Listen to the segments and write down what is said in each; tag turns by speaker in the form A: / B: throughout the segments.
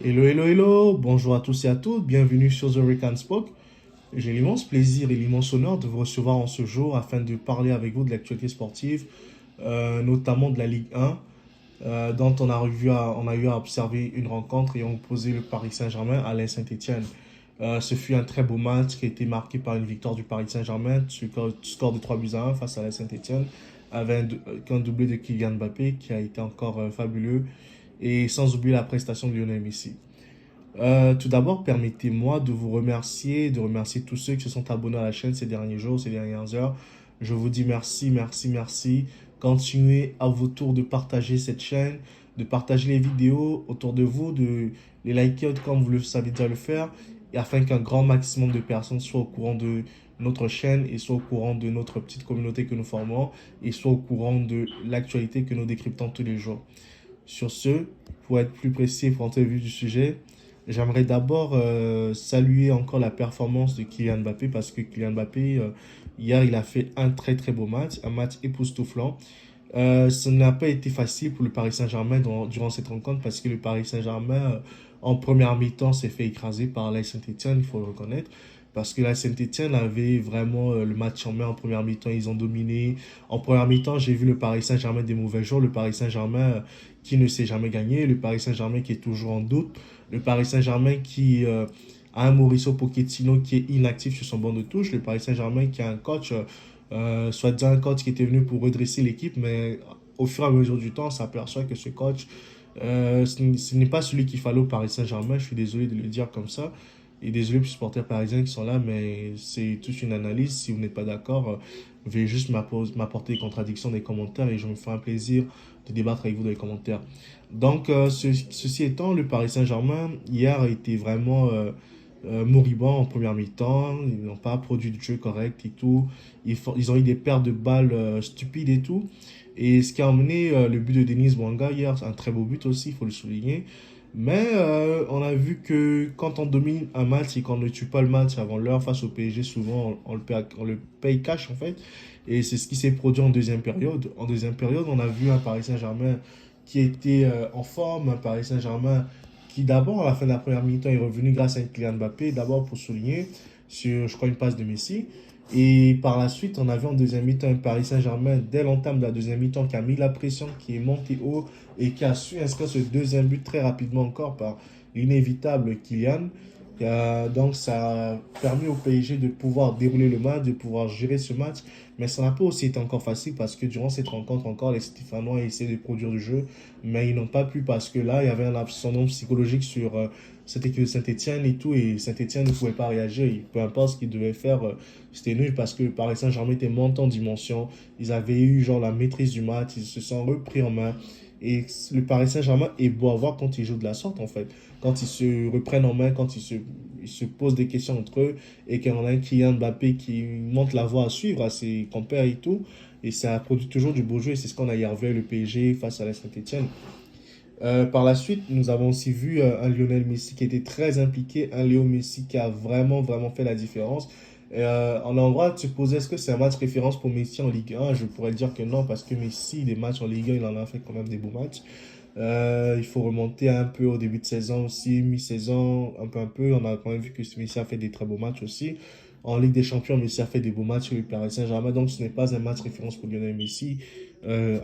A: Hello, hello, hello, bonjour à tous et à toutes, bienvenue sur The Rick and Spoke. J'ai l'immense plaisir et l'immense honneur de vous recevoir en ce jour afin de parler avec vous de l'actualité sportive, notamment de la Ligue 1, dont on a eu à observer une rencontre et ont opposé le Paris Saint-Germain à l'Aix Saint-Étienne. Ce fut un très beau match qui a été marqué par une victoire du Paris Saint-Germain, score de 3 buts à 1 face à l'Aix Saint-Étienne, avec un doublé de Kylian Mbappé qui a été encore fabuleux, et sans oublier la prestation de Lionel Messi. Tout d'abord, permettez-moi de remercier tous ceux qui se sont abonnés à la chaîne ces derniers jours, ces dernières heures. Je vous dis merci, merci, merci. Continuez à vos tours de partager cette chaîne, de partager les vidéos autour de vous, de les liker comme vous le savez déjà le faire, et afin qu'un grand maximum de personnes soient au courant de notre chaîne et soient au courant de notre petite communauté que nous formons et soient au courant de l'actualité que nous décryptons tous les jours. Sur ce, pour être plus précis et pour entrer vif du sujet, j'aimerais d'abord saluer encore la performance de Kylian Mbappé parce que Kylian Mbappé, hier, il a fait un très très beau match, un match époustouflant. Ça n'a pas été facile pour le Paris Saint-Germain durant cette rencontre parce que le Paris Saint-Germain, en première mi-temps, s'est fait écraser par la Saint-Étienne, il faut le reconnaître. Parce que la Saint-Étienne avait vraiment le match en main en première mi-temps, ils ont dominé. En première mi-temps, j'ai vu le Paris Saint-Germain des mauvais jours, le Paris Saint-Germain qui ne s'est jamais gagné, le Paris Saint-Germain qui est toujours en doute, le Paris Saint-Germain qui a un Mauricio Pochettino qui est inactif sur son banc de touche, le Paris Saint-Germain qui a un coach soit-disant un coach qui était venu pour redresser l'équipe, mais au fur et à mesure du temps, on s'aperçoit que ce coach, ce n'est pas celui qu'il fallait au Paris Saint-Germain. Je suis désolé de le dire comme ça. Et désolé pour les supporters parisiens qui sont là, mais c'est toute une analyse. Si vous n'êtes pas d'accord, veuillez juste m'apporter des contradictions des commentaires et je me ferai un plaisir de débattre avec vous dans les commentaires. Donc, ceci étant, le Paris Saint-Germain, hier, a été vraiment moribond en première mi-temps. Ils n'ont pas produit de jeu correct et tout. Ils ont eu des pertes de balles stupides et tout. Et ce qui a emmené le but de Denis Bouanga hier, c'est un très beau but aussi, il faut le souligner. Mais on a vu que quand on domine un match et qu'on ne tue pas le match avant l'heure face au PSG, souvent on le paye cash en fait. Et c'est ce qui s'est produit en deuxième période. En deuxième période, on a vu un Paris Saint-Germain qui était en forme, un Paris Saint-Germain qui d'abord, à la fin de la première mi-temps, est revenu grâce à un Kylian Mbappé, d'abord pour souligner sur, je crois, une passe de Messi. Et par la suite, on a vu en deuxième mi-temps un Paris Saint-Germain, dès l'entame de la deuxième mi-temps, qui a mis la pression, qui est monté haut et qui a su inscrire ce deuxième but très rapidement encore par l'inévitable Kylian. Donc ça a permis au PSG de pouvoir dérouler le match, de pouvoir gérer ce match. Mais ça n'a pas aussi été encore facile parce que durant cette rencontre encore, les Stéphanois essaient de produire du jeu, mais ils n'ont pas pu parce que là, il y avait un ascendant psychologique sur cette équipe de Saint-Etienne et tout, et Saint-Etienne ne pouvait pas réagir. Et peu importe ce qu'ils devaient faire, c'était nul parce que le Paris Saint-Germain était monté en dimension. Ils avaient eu genre la maîtrise du match, ils se sont repris en main. Et le Paris Saint-Germain est beau à voir quand ils jouent de la sorte en fait. Quand ils se reprennent en main, quand ils se posent des questions entre eux et qu'on a un Kylian Mbappé qui monte la voie à suivre à ses compères et tout. Et ça produit toujours du beau jeu et c'est ce qu'on a hier vu avec le PSG face à la Saint-Etienne. Par la suite, nous avons aussi vu un Lionel Messi qui était très impliqué, un Léo Messi qui a vraiment, vraiment fait la différence. On a le droit de se poser, est-ce que c'est un match référence pour Messi en Ligue 1? Je pourrais dire que non, parce que Messi, des matchs en Ligue 1, il en a fait quand même des beaux matchs. Il faut remonter un peu au début de saison aussi, mi-saison, un peu. On a quand même vu que Messi a fait des très beaux matchs aussi. En Ligue des Champions, Messi a fait des beaux matchs avec le Paris Saint-Germain. Donc, ce n'est pas un match référence pour Lionel Messi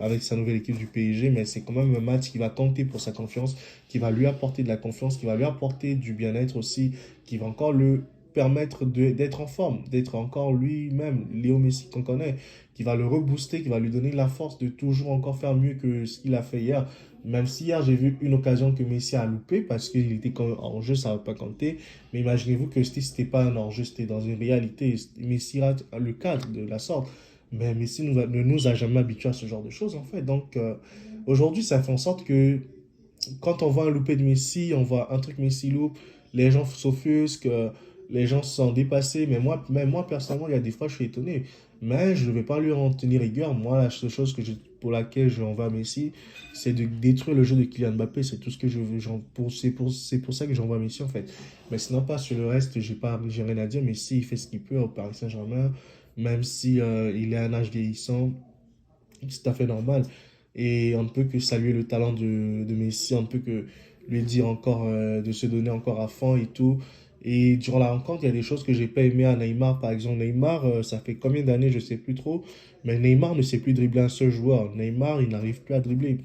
A: avec sa nouvelle équipe du PSG, mais c'est quand même un match qui va compter pour sa confiance, qui va lui apporter de la confiance, qui va lui apporter du bien-être aussi, qui va encore le permettre d'être en forme, d'être encore lui-même, Léo Messi qu'on connaît, qui va le rebooster, qui va lui donner la force de toujours encore faire mieux que ce qu'il a fait hier. Même si hier, j'ai vu une occasion que Messi a loupé parce qu'il était quand même en jeu, ça ne va pas compter. Mais imaginez-vous que ce n'était pas un hors-jeu, c'était dans une réalité. Messi rate le cadre de la sorte. Mais Messi ne nous a jamais habitués à ce genre de choses, en fait. Donc, aujourd'hui, ça fait en sorte que quand on voit un loupé de Messi, on voit un truc Messi loupe, les gens s'offusquent, les gens se sont dépassés. Mais même moi, personnellement, il y a des fois, je suis étonné. Mais je ne vais pas lui en tenir rigueur. Moi, la seule chose pour laquelle j'en vais à Messi, c'est de détruire le jeu de Kylian Mbappé. C'est tout ce que je veux. C'est pour ça que j'envoie Messi, en fait. Mais sinon, pas sur le reste, j'ai rien à dire. Messi, il fait ce qu'il peut au Paris Saint-Germain. Même si il est à un âge vieillissant, c'est tout à fait normal. Et on ne peut que saluer le talent de Messi, on ne peut que lui dire encore de se donner encore à fond et tout. Et durant la rencontre, il y a des choses que j'ai pas aimé à Neymar. Par exemple, Neymar, ça fait combien d'années, je sais plus trop, mais Neymar ne sait plus dribbler un seul joueur. Neymar, il n'arrive plus à dribbler.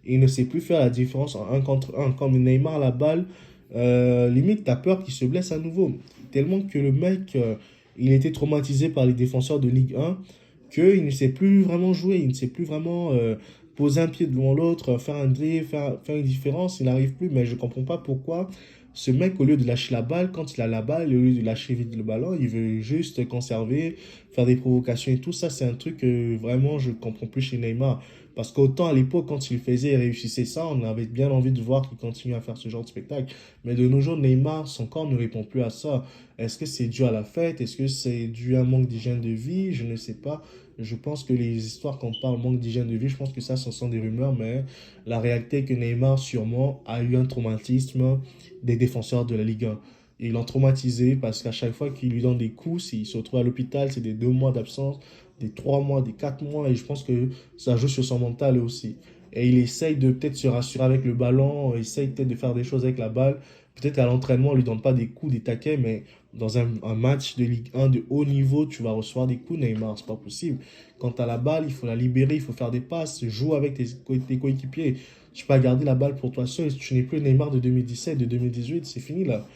A: Il ne sait plus faire la différence en un contre un. Comme Neymar, la balle, limite, t'as peur qu'il se blesse à nouveau. Tellement que le mec, il était traumatisé par les défenseurs de Ligue 1 qu'il ne sait plus vraiment jouer. Il ne sait plus vraiment poser un pied devant l'autre, faire un dribble, faire une différence. Il n'arrive plus, mais je ne comprends pas pourquoi ce mec, au lieu de lâcher la balle, quand il a la balle, au lieu de lâcher vite le ballon, il veut juste conserver, faire des provocations et tout ça. C'est un truc que vraiment je ne comprends plus chez Neymar. Parce qu'autant à l'époque, quand il le faisait et réussissait ça, on avait bien envie de voir qu'il continue à faire ce genre de spectacle. Mais de nos jours, Neymar, son corps ne répond plus à ça. Est-ce que c'est dû à la fête? Est-ce que c'est dû à un manque d'hygiène de vie? Je ne sais pas. Je pense que les histoires qu'on parle manque d'hygiène de vie, je pense que ça, ce sont des rumeurs, mais la réalité est que Neymar, sûrement, a eu un traumatisme des défenseurs de la Ligue 1. Et ils l'ont traumatisé parce qu'à chaque fois qu'il lui donne des coups, s'il se retrouve à l'hôpital, c'est des 2 mois d'absence, des 3 mois, des 4 mois, et je pense que ça joue sur son mental aussi. Et il essaye de peut-être se rassurer avec le ballon, essaye peut-être de faire des choses avec la balle. Peut-être à l'entraînement, on ne lui donne pas des coups, des taquets, mais dans un match de Ligue 1 de haut niveau, tu vas recevoir des coups, Neymar, c'est pas possible. Quand tu as la balle, il faut la libérer, il faut faire des passes, jouer avec tes coéquipiers. Tu peux pas garder la balle pour toi seul. Tu n'es plus le Neymar de 2017, de 2018, c'est fini là.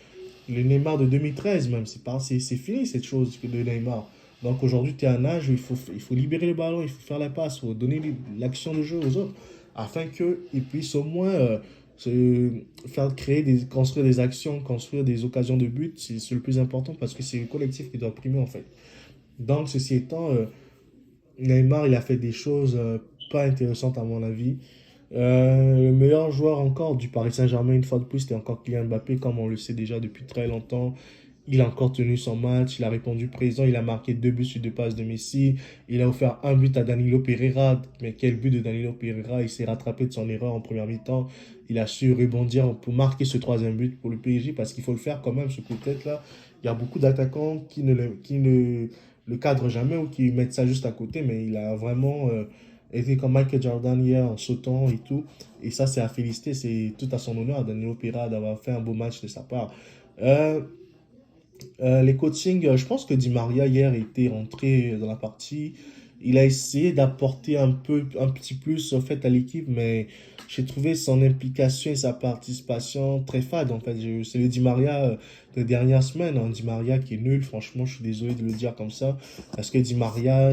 A: Le Neymar de 2013 même, c'est fini cette chose de Neymar. Donc aujourd'hui, tu es à un âge où il faut libérer le ballon, il faut faire la passe, il faut donner l'action de jeu aux autres afin qu'ils puissent au moins faire construire des actions, construire des occasions de but. C'est le plus important parce que c'est le collectif qui doit primer en fait. Donc ceci étant, Neymar, il a fait des choses pas intéressantes à mon avis. Le meilleur joueur encore du Paris Saint-Germain, une fois de plus, c'était encore Kylian Mbappé, comme on le sait déjà depuis très longtemps. Il a encore tenu son match, il a répondu présent, il a marqué 2 buts sur 2 passes de Messi, il a offert un but à Danilo Pereira, mais quel but de Danilo Pereira, il s'est rattrapé de son erreur en première mi-temps, il a su rebondir pour marquer ce troisième but pour le PSG, parce qu'il faut le faire quand même, ce coup de tête-là. Il y a beaucoup d'attaquants qui ne le cadrent jamais ou qui mettent ça juste à côté, mais il a vraiment été comme Michael Jordan hier en sautant et tout. Et ça, c'est à féliciter. C'est tout à son honneur à Danilo Pereira d'avoir fait un beau match de sa part. Euh, les coachings, je pense que Di Maria hier était rentré dans la partie. Il a essayé d'apporter un petit plus en fait à l'équipe, mais j'ai trouvé son implication et sa participation très fade en fait. C'est le Di Maria des dernières semaines, hein. Di Maria qui est nul, franchement, je suis désolé de le dire comme ça, parce que Di Maria,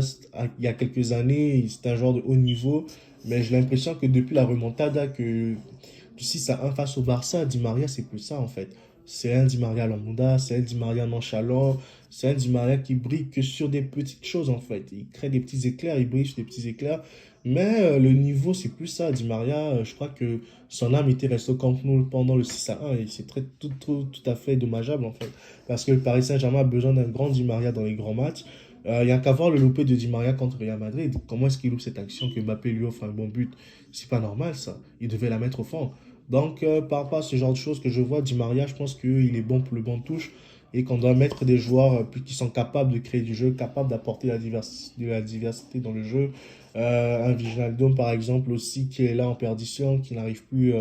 A: il y a quelques années, c'était un joueur de haut niveau, mais j'ai l'impression que depuis la remontada que du 6-1 face au Barça, Di Maria, c'est plus ça en fait. C'est un Di Maria lambda, c'est un Di Maria nonchalant, c'est un Di Maria qui brille que sur des petites choses en fait. Il crée des petits éclairs, il brille sur des petits éclairs. Mais le niveau, c'est plus ça. Di Maria, je crois que son âme était restée au Camp Nou pendant le 6-1 et c'est tout à fait dommageable en fait. Parce que le Paris Saint-Germain a besoin d'un grand Di Maria dans les grands matchs. Il n'y a qu'à voir le loupé de Di Maria contre Real Madrid. Comment est-ce qu'il loupe cette action que Mbappé lui offre un bon but? C'est pas normal ça. Il devait la mettre au fond. Donc, par rapport à ce genre de choses que je vois, Di Maria, je pense qu'il est bon pour le bon touche et qu'on doit mettre des joueurs qui sont capables de créer du jeu, capables d'apporter de la diversité dans le jeu. Un Wijnaldum, par exemple, aussi, qui est là en perdition, qui n'arrive plus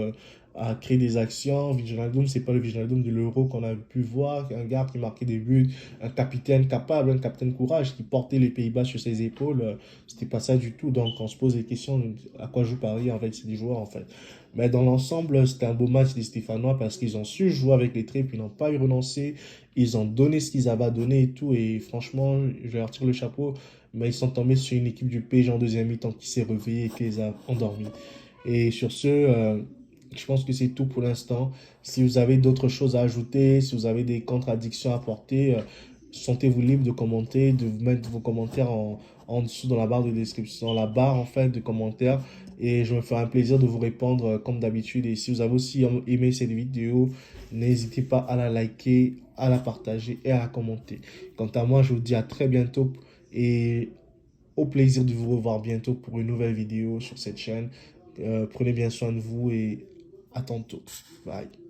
A: à créer des actions. Wijnaldum, c'est pas le Wijnaldum de l'Euro qu'on a pu voir, un gars qui marquait des buts, un capitaine capable, un capitaine courage, qui portait les Pays-Bas sur ses épaules. C'était pas ça du tout. Donc, on se pose des questions à quoi joue Paris avec ces joueurs, en fait. Mais dans l'ensemble, c'était un beau match des Stéphanois parce qu'ils ont su jouer avec les tripes, ils n'ont pas eu renoncé, ils ont donné ce qu'ils avaient à donner et tout. Et franchement, je leur tire le chapeau, mais ils sont tombés sur une équipe du PSG en deuxième mi-temps qui s'est réveillée et qui les a endormis. Et sur ce, je pense que c'est tout pour l'instant. Si vous avez d'autres choses à ajouter, si vous avez des contradictions à apporter, sentez-vous libre de commenter, de mettre vos commentaires en dessous dans la barre de description, dans la barre en fait de commentaires. Et je me ferai un plaisir de vous répondre comme d'habitude. Et si vous avez aussi aimé cette vidéo, n'hésitez pas à la liker, à la partager et à la commenter. Quant à moi, je vous dis à très bientôt et au plaisir de vous revoir bientôt pour une nouvelle vidéo sur cette chaîne. Prenez bien soin de vous et à tantôt. Bye.